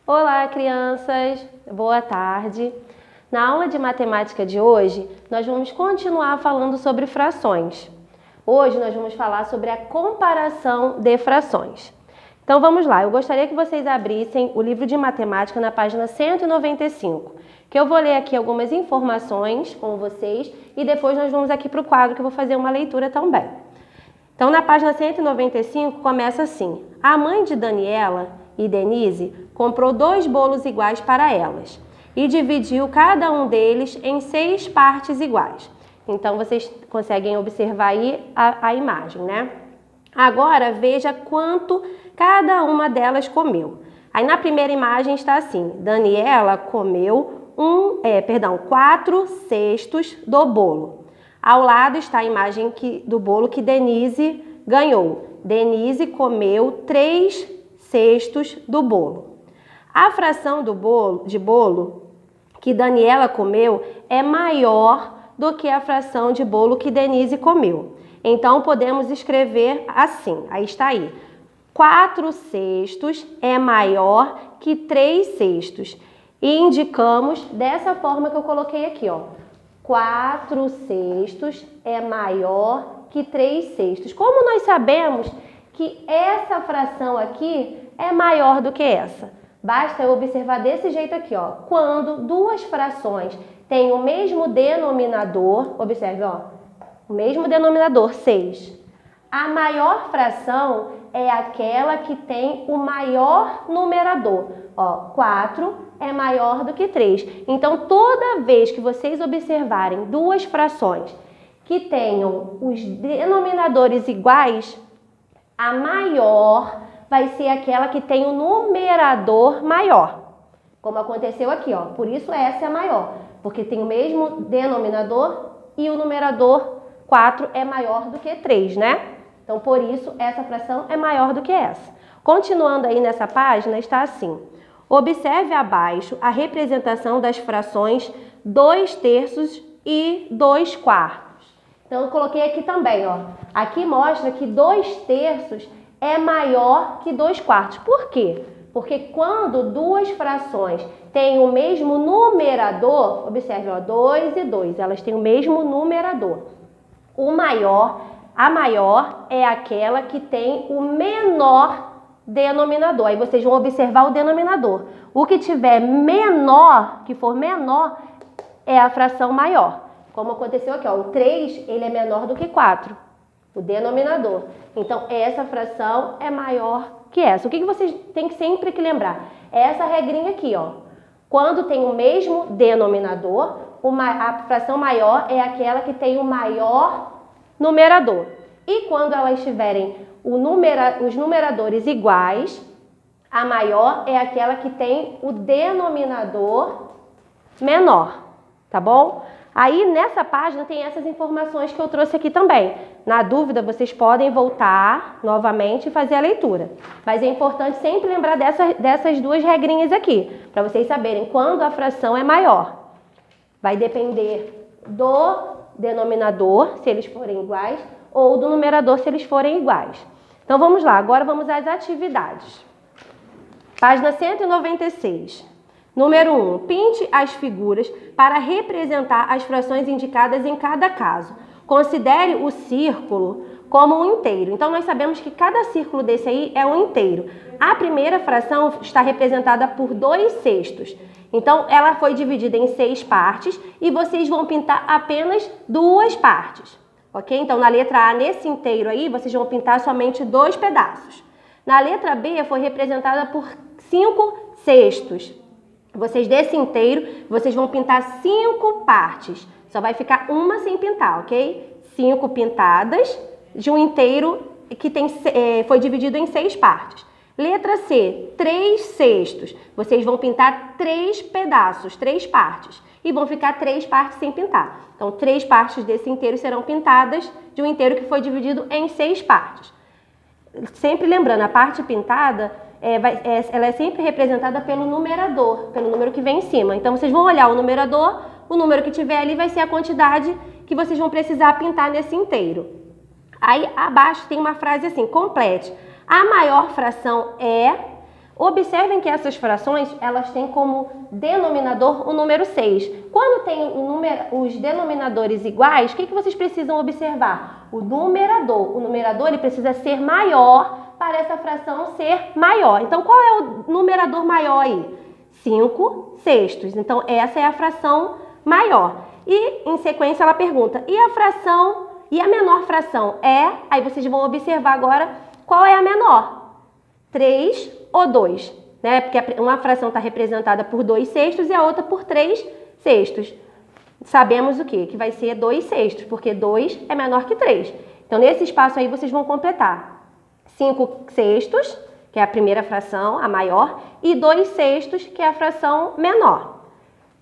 Olá, crianças! Boa tarde! Na aula de matemática de hoje, nós vamos continuar falando sobre frações. Hoje nós vamos falar sobre a comparação de frações. Então vamos lá, eu gostaria que vocês abrissem o livro de matemática na página 195, que eu vou ler aqui algumas informações com vocês e depois nós vamos aqui para o quadro que eu vou fazer uma leitura também. Então na página 195 começa assim: a mãe de Daniela e Denise comprou 2 bolos iguais para elas e dividiu cada um deles em 6 partes iguais. Então, vocês conseguem observar aí a imagem, né? Agora, veja quanto cada uma delas comeu. Aí, na primeira imagem está assim: Daniela comeu 4 cestos do bolo. Ao lado está a imagem do bolo que Denise ganhou. Denise comeu 3 cestos do bolo. A fração de bolo que Daniela comeu é maior do que a fração de bolo que Denise comeu. Então, podemos escrever assim, aí está aí. 4 cestos é maior que 3 cestos. E indicamos dessa forma que eu coloquei aqui, ó. 4 cestos é maior que 3 cestos. Como nós sabemos que essa fração aqui é maior do que essa? Basta eu observar desse jeito aqui, ó. Quando duas frações têm o mesmo denominador, observe, ó, o mesmo denominador, 6. A maior fração é aquela que tem o maior numerador. Ó, 4 é maior do que 3. Então, toda vez que vocês observarem duas frações que tenham os denominadores iguais, a maior vai ser aquela que tem o numerador maior, como aconteceu aqui, ó. Por isso essa é a maior, porque tem o mesmo denominador e o numerador 4 é maior do que 3, né? Então, por isso, essa fração é maior do que essa. Continuando aí nessa página, está assim: observe abaixo a representação das frações 2/3 e 2/4. Então, eu coloquei aqui também, ó. Aqui mostra que 2/3 é maior que 2/4. Por quê? Porque quando duas frações têm o mesmo numerador, observe, ó, 2 e 2, elas têm o mesmo numerador. A maior é aquela que tem o menor denominador. Aí vocês vão observar o denominador. O que tiver menor, que for menor, é a fração maior. Como aconteceu aqui, ó, o 3, ele é menor do que 4, o denominador. Então, essa fração é maior que essa. O que vocês têm sempre que lembrar? É essa regrinha aqui, ó. Quando tem o mesmo denominador, a fração maior é aquela que tem o maior numerador. E quando elas tiverem os numeradores iguais, a maior é aquela que tem o denominador menor, tá bom? Aí, nessa página, tem essas informações que eu trouxe aqui também. Na dúvida, vocês podem voltar novamente e fazer a leitura. Mas é importante sempre lembrar dessas duas regrinhas aqui, para vocês saberem quando a fração é maior. Vai depender do denominador, se eles forem iguais, ou do numerador, se eles forem iguais. Então, vamos lá. Agora, vamos às atividades. Página 196. Número 1. Pinte as figuras para representar as frações indicadas em cada caso. Considere o círculo como um inteiro. Então, nós sabemos que cada círculo desse aí é um inteiro. A primeira fração está representada por 2 cestos. Então, ela foi dividida em 6 partes e vocês vão pintar apenas 2 partes. Ok? Então, na letra A, nesse inteiro aí, vocês vão pintar somente 2 pedaços. Na letra B, foi representada por 5 cestos. Vocês, desse inteiro, vocês vão pintar 5 partes. Só vai ficar uma sem pintar, ok? 5 pintadas de um inteiro que foi dividido em 6 partes. Letra C, 3 cestos. Vocês vão pintar 3 pedaços, 3 partes. E vão ficar 3 partes sem pintar. Então, 3 partes desse inteiro serão pintadas de um inteiro que foi dividido em 6 partes. Sempre lembrando, a parte pintada ela é sempre representada pelo numerador, pelo número que vem em cima. Então, vocês vão olhar o numerador, o número que tiver ali vai ser a quantidade que vocês vão precisar pintar nesse inteiro. Aí, abaixo tem uma frase assim: complete. A maior fração é Observem que essas frações, elas têm como denominador o número 6. Quando tem os denominadores iguais, o que vocês precisam observar? O numerador. O numerador ele precisa ser maior para essa fração ser maior. Então, qual é o numerador maior aí? 5 sextos. Então, essa é a fração maior. E, em sequência, ela pergunta, e a fração, e a menor fração é? Aí vocês vão observar agora qual é a menor. 3 ou 2, né? Porque uma fração está representada por 2 sextos e a outra por 3 sextos. Sabemos o quê? Que vai ser 2 sextos, porque 2 é menor que 3. Então, nesse espaço aí, vocês vão completar 5 sextos, que é a primeira fração, a maior, e 2 sextos, que é a fração menor.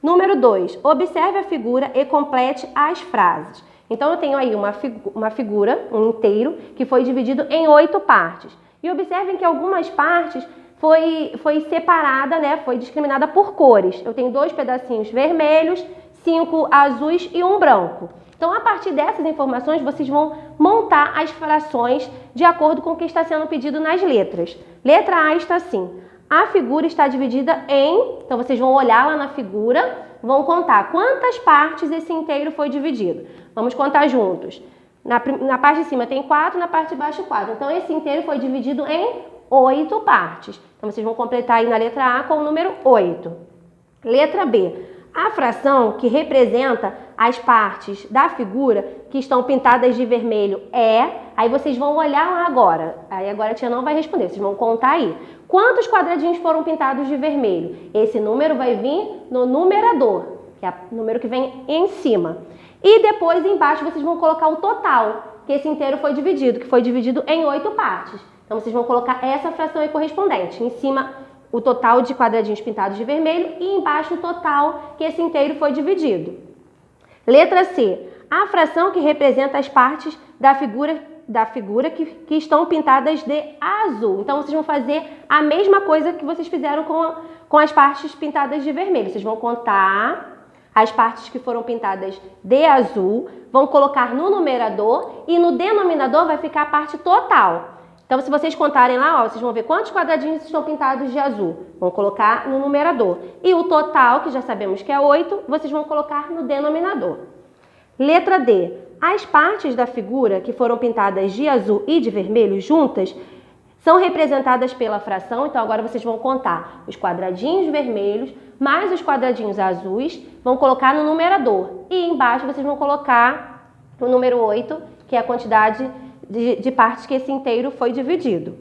Número 2, observe a figura e complete as frases. Então, eu tenho aí uma figura, um inteiro, que foi dividido em 8 partes. E observem que algumas partes foi separada, né? Foi discriminada por cores. Eu tenho 2 pedacinhos vermelhos, 5 azuis e 1 branco. Então, a partir dessas informações, vocês vão montar as frações de acordo com o que está sendo pedido nas letras. Letra A está assim. A figura está dividida em... Então, vocês vão olhar lá na figura, vão contar quantas partes esse inteiro foi dividido. Vamos contar juntos. Na parte de cima tem 4, na parte de baixo 4. Então, esse inteiro foi dividido em 8 partes. Então, vocês vão completar aí na letra A com o número 8. Letra B. A fração que representa as partes da figura que estão pintadas de vermelho é... Aí vocês vão olhar lá agora. Aí agora a tia não vai responder, vocês vão contar aí. Quantos quadradinhos foram pintados de vermelho? Esse número vai vir no numerador, que é o número que vem em cima. E depois embaixo vocês vão colocar o total, que esse inteiro foi dividido, que foi dividido em 8 partes. Então vocês vão colocar essa fração aí correspondente. Em cima o total de quadradinhos pintados de vermelho e embaixo o total que esse inteiro foi dividido. Letra C. A fração que representa as partes da figura que estão pintadas de azul. Então vocês vão fazer a mesma coisa que vocês fizeram com as partes pintadas de vermelho. Vocês vão contar as partes que foram pintadas de azul, vão colocar no numerador e no denominador vai ficar a parte total. Então, se vocês contarem lá, ó, vocês vão ver quantos quadradinhos estão pintados de azul. Vão colocar no numerador. E o total, que já sabemos que é 8, vocês vão colocar no denominador. Letra D. As partes da figura que foram pintadas de azul e de vermelho juntas são representadas pela fração, então agora vocês vão contar os quadradinhos vermelhos mais os quadradinhos azuis, vão colocar no numerador. E embaixo vocês vão colocar o número 8, que é a quantidade de partes que esse inteiro foi dividido.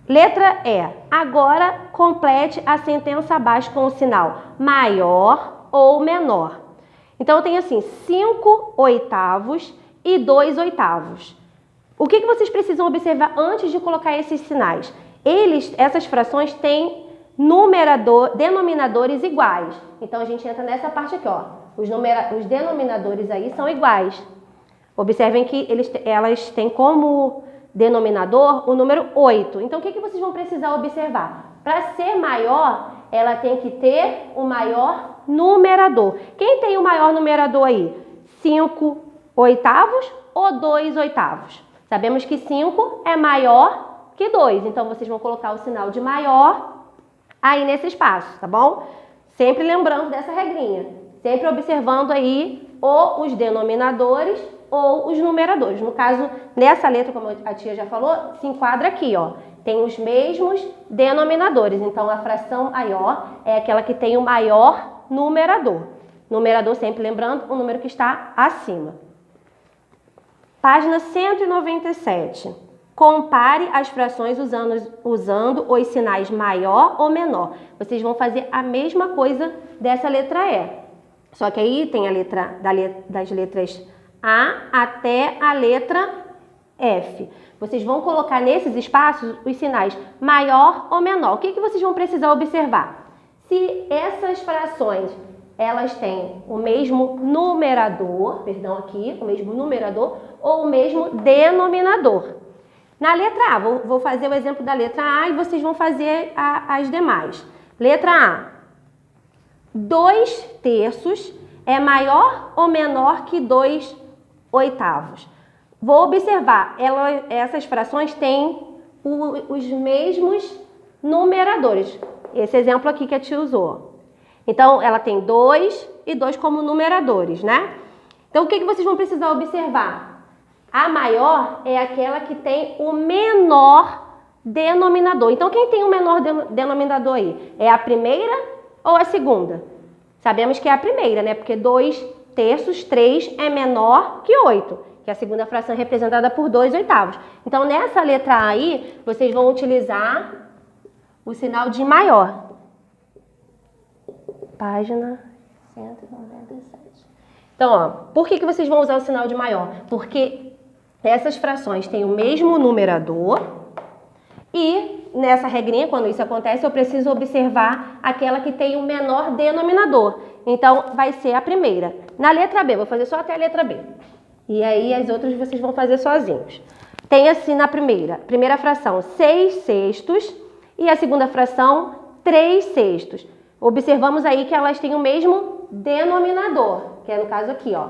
Letra E. Agora complete a sentença abaixo com o sinal maior ou menor. Então eu tenho assim, 5 oitavos e 2 oitavos. O que vocês precisam observar antes de colocar esses sinais? Essas frações têm denominadores iguais. Então, a gente entra nessa parte aqui, ó. Os denominadores aí são iguais. Observem que elas têm como denominador o número 8. Então, o que vocês vão precisar observar? Para ser maior, ela tem que ter o maior numerador. Quem tem o maior numerador aí? 5 oitavos ou 2 oitavos? Sabemos que 5 é maior que 2, então vocês vão colocar o sinal de maior aí nesse espaço, tá bom? Sempre lembrando dessa regrinha, sempre observando aí ou os denominadores ou os numeradores. No caso, nessa letra, como a tia já falou, se enquadra aqui, ó. Tem os mesmos denominadores, então a fração maior é aquela que tem o maior numerador. Numerador, sempre lembrando, o número que está acima. Página 197. Compare as frações usando os sinais maior ou menor. Vocês vão fazer a mesma coisa dessa letra E. Só que aí tem a letra das letras A até a letra F. Vocês vão colocar nesses espaços os sinais maior ou menor. O que vocês vão precisar observar? Se essas frações elas têm o mesmo numerador, o mesmo numerador ou o mesmo denominador. Na letra A, vou fazer o exemplo da letra A e vocês vão fazer as demais. Letra A. 2 terços é maior ou menor que 2 oitavos? Vou observar, essas frações têm os mesmos numeradores. Esse exemplo aqui que a tia usou. Então, ela tem 2 e 2 como numeradores, né? Então, o que vocês vão precisar observar? A maior é aquela que tem o menor denominador. Então, quem tem o menor denominador aí? É a primeira ou a segunda? Sabemos que é a primeira, né? Porque 2/3, 3 é menor que 8, que é a segunda fração é representada por 2/8. Então, nessa letra A aí, vocês vão utilizar o sinal de maior. Página 197. Então, ó, por que vocês vão usar o sinal de maior? Porque essas frações têm o mesmo numerador e nessa regrinha, quando isso acontece, eu preciso observar aquela que tem o menor denominador. Então, vai ser a primeira. Na letra B, vou fazer só até a letra B. E aí, as outras vocês vão fazer sozinhos. Tem assim na primeira fração 6/6 e a segunda fração 3/6. Observamos aí que elas têm o mesmo denominador, que é no caso aqui, ó.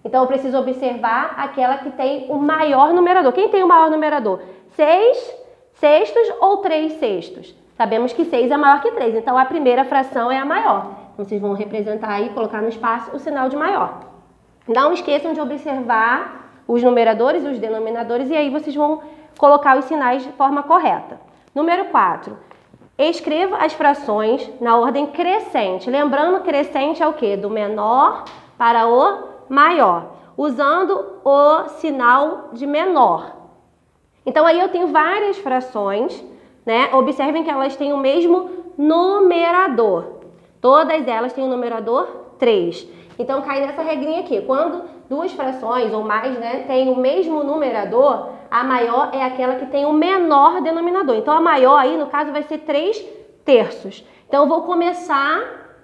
Então, eu preciso observar aquela que tem o maior numerador. Quem tem o maior numerador? 6/6 ou 3/6? Sabemos que 6 é maior que 3, então a primeira fração é a maior. Então, vocês vão representar aí, colocar no espaço o sinal de maior. Não esqueçam de observar os numeradores e os denominadores e aí vocês vão colocar os sinais de forma correta. Número 4. Escreva as frações na ordem crescente. Lembrando, crescente é o quê? Do menor para o maior, usando o sinal de menor. Então, aí eu tenho várias frações, né? Observem que elas têm o mesmo numerador. Todas elas têm o numerador 3. Então, cai nessa regrinha aqui. Quando duas frações ou mais, né, têm o mesmo numerador, a maior é aquela que tem o menor denominador. Então, a maior aí, no caso, vai ser 3/3. Então, eu vou começar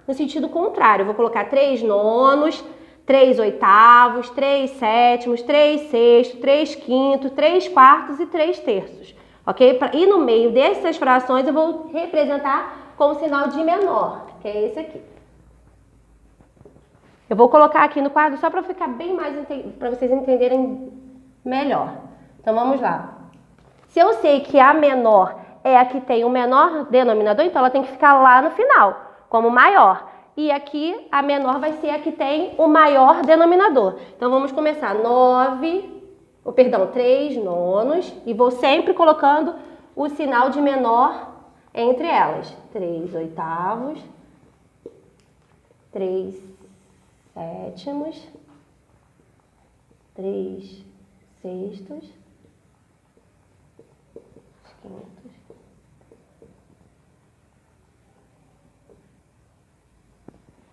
no sentido contrário. Eu vou colocar 3/9, 3/8, 3/7, 3/6, 3/5, 3/4 e 3/3. Ok? E no meio dessas frações, eu vou representar com o sinal de menor, que é esse aqui. Eu vou colocar aqui no quadro só para ficar bem mais, para vocês entenderem melhor. Então, vamos lá. Se eu sei que a menor é a que tem o menor denominador, então ela tem que ficar lá no final, como maior. E aqui a menor vai ser a que tem o maior denominador. Então, vamos começar 3/9, e vou sempre colocando o sinal de menor entre elas. 3/8, 3/7, 3/6, 500.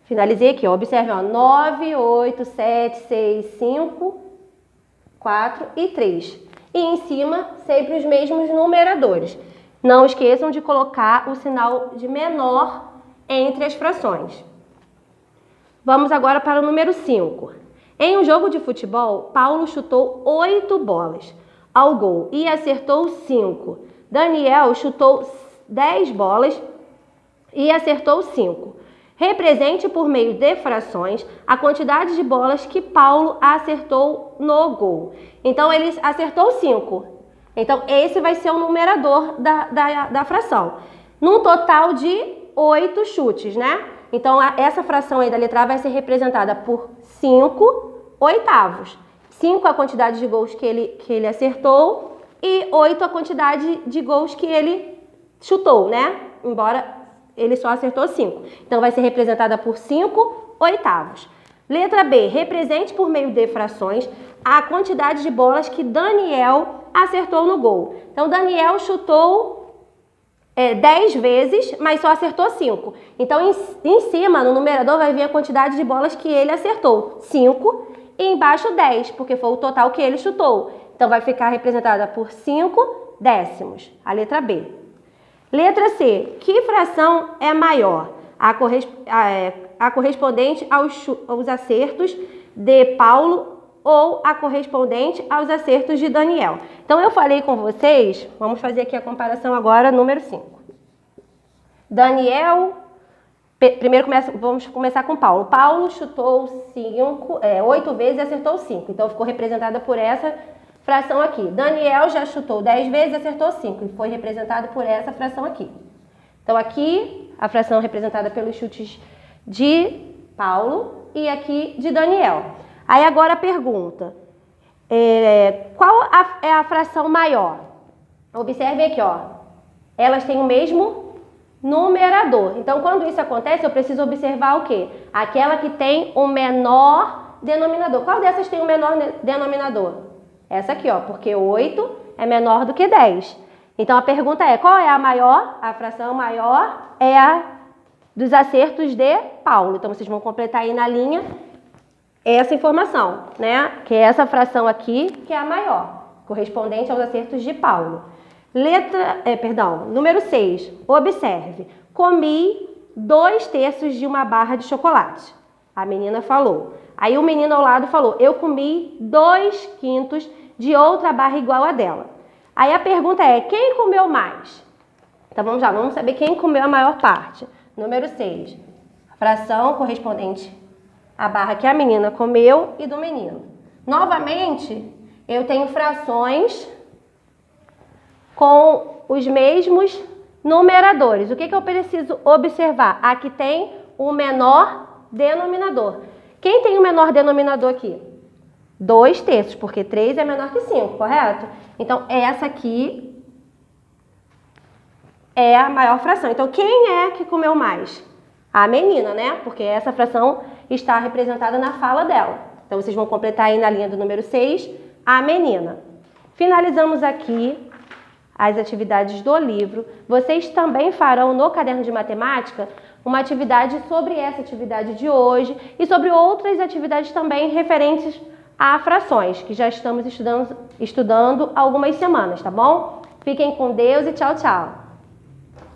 Finalizei aqui, ó. Observe, ó, 9, 8, 7, 6, 5, 4 e 3. E em cima, sempre os mesmos numeradores. Não esqueçam de colocar o sinal de menor entre as frações. Vamos agora para o número 5. Em um jogo de futebol, Paulo chutou 8 bolas ao gol e acertou 5. Daniel chutou 10 bolas e acertou 5. Represente por meio de frações a quantidade de bolas que Paulo acertou no gol. Então, ele acertou 5. Então, esse vai ser o numerador da fração. Num total de 8 chutes, né? Então, essa fração aí da letra A vai ser representada por 5/8. 5 a quantidade de gols que ele acertou e 8 a quantidade de gols que ele chutou, né? Embora ele só acertou 5. Então, vai ser representada por 5/8. Letra B. Represente por meio de frações a quantidade de bolas que Daniel acertou no gol. Então, Daniel chutou 10 vezes, mas só acertou 5. Então, em cima, no numerador, vai vir a quantidade de bolas que ele acertou. 5 e embaixo 10, porque foi o total que ele chutou. Então, vai ficar representada por 5/10. A letra B. Letra C. Que fração é maior? A correspondente aos acertos de Paulo ou a correspondente aos acertos de Daniel? Então, eu falei com vocês, vamos fazer aqui a comparação agora, número 5. Daniel, primeiro vamos começar com Paulo. Paulo chutou 8 vezes e acertou 5. Então, ficou representada por essa fração aqui. Daniel já chutou 10 vezes e acertou 5. E foi representado por essa fração aqui. Então aqui a fração representada pelos chutes de Paulo e aqui de Daniel. Aí agora a pergunta, qual é a fração maior? Observe aqui, ó, elas têm o mesmo numerador. Então quando isso acontece eu preciso observar o quê? Aquela que tem o menor denominador. Qual dessas tem o menor denominador? Essa aqui, ó, porque 8 é menor do que 10. Então a pergunta é, qual é a maior? A fração maior é a dos acertos de Paulo. Então vocês vão completar aí na linha essa informação, né? Que é essa fração aqui, que é a maior, correspondente aos acertos de Paulo. Número 6. Observe. Comi 2/3 de uma barra de chocolate. A menina falou. Aí o menino ao lado falou, eu comi 2/5 de outra barra igual a dela. Aí a pergunta é, quem comeu mais? Então vamos saber quem comeu a maior parte. Número 6. Fração correspondente à barra que a menina comeu e do menino. Novamente, eu tenho frações com os mesmos numeradores. O que eu preciso observar? Aqui tem o menor denominador. Quem tem o menor denominador aqui? 2/3, porque 3 é menor que 5, correto? Então, essa aqui é a maior fração. Então, quem é que comeu mais? A menina, né? Porque essa fração está representada na fala dela. Então, vocês vão completar aí na linha do número 6, a menina. Finalizamos aqui as atividades do livro. Vocês também farão no caderno de matemática uma atividade sobre essa atividade de hoje e sobre outras atividades também referentes a frações, que já estamos estudando há algumas semanas, tá bom? Fiquem com Deus e tchau, tchau!